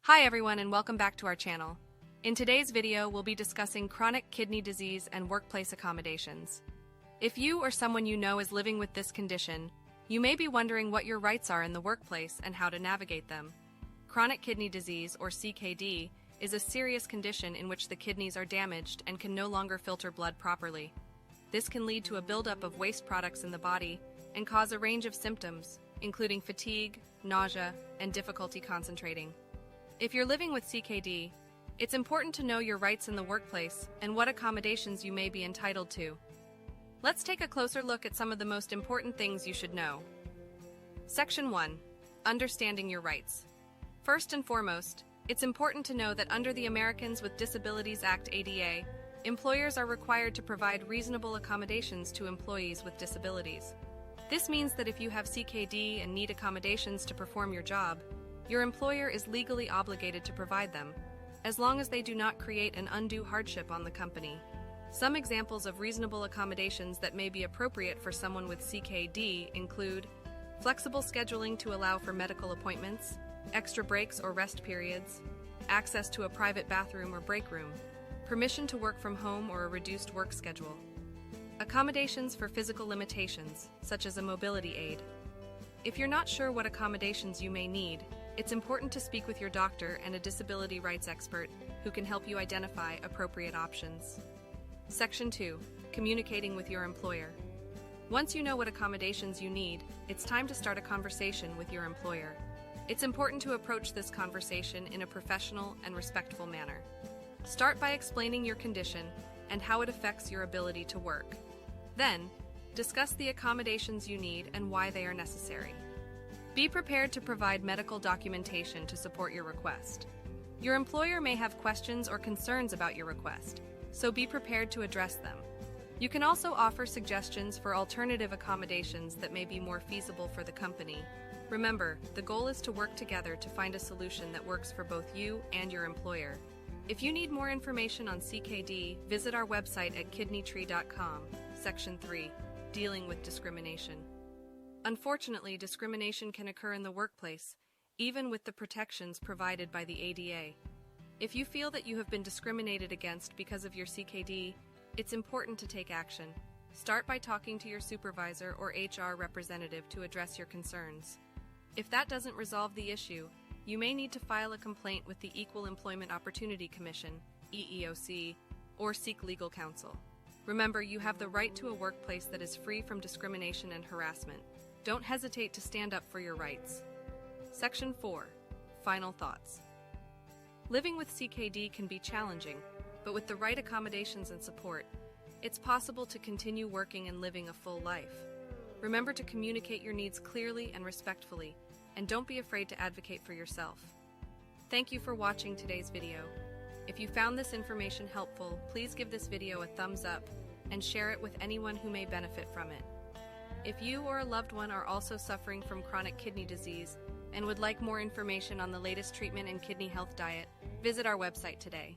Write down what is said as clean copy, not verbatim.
Hi everyone and welcome back to our channel. In today's video, we'll be discussing chronic kidney disease and workplace accommodations. If you or someone you know is living with this condition, you may be wondering what your rights are in the workplace and how to navigate them. Chronic kidney disease, or CKD, is a serious condition in which the kidneys are damaged and can no longer filter blood properly. This can lead to a buildup of waste products in the body and cause a range of symptoms, including fatigue, nausea, and difficulty concentrating. If you're living with CKD, it's important to know your rights in the workplace and what accommodations you may be entitled to. Let's take a closer look at some of the most important things you should know. Section 1. Understanding your rights. First and foremost, it's important to know that under the Americans with Disabilities Act ADA, employers are required to provide reasonable accommodations to employees with disabilities. This means that if you have CKD and need accommodations to perform your job, your employer is legally obligated to provide them, as long as they do not create an undue hardship on the company. Some examples of reasonable accommodations that may be appropriate for someone with CKD include flexible scheduling to allow for medical appointments, extra breaks or rest periods, access to a private bathroom or break room, permission to work from home or a reduced work schedule, accommodations for physical limitations, such as a mobility aid. If you're not sure what accommodations you may need, it's important to speak with your doctor and a disability rights expert who can help you identify appropriate options. Section 2. Communicating with your employer. Once you know what accommodations you need, it's time to start a conversation with your employer. It's important to approach this conversation in a professional and respectful manner. Start by explaining your condition and how it affects your ability to work. Then, discuss the accommodations you need and why they are necessary. Be prepared to provide medical documentation to support your request. Your employer may have questions or concerns about your request, so be prepared to address them. You can also offer suggestions for alternative accommodations that may be more feasible for the company. Remember, the goal is to work together to find a solution that works for both you and your employer. If you need more information on CKD, visit our website at kidneytree.com, Section 3, Dealing with Discrimination. Unfortunately, discrimination can occur in the workplace, even with the protections provided by the ADA. If you feel that you have been discriminated against because of your CKD, it's important to take action. Start by talking to your supervisor or HR representative to address your concerns. If that doesn't resolve the issue, you may need to file a complaint with the Equal Employment Opportunity Commission, EEOC, or seek legal counsel. Remember, you have the right to a workplace that is free from discrimination and harassment. Don't hesitate to stand up for your rights. Section 4. Final thoughts. Living with CKD can be challenging, but with the right accommodations and support, it's possible to continue working and living a full life. Remember to communicate your needs clearly and respectfully, and don't be afraid to advocate for yourself. Thank you for watching today's video. If you found this information helpful, please give this video a thumbs up and share it with anyone who may benefit from it. If you or a loved one are also suffering from chronic kidney disease and would like more information on the latest treatment and kidney health diet, visit our website today.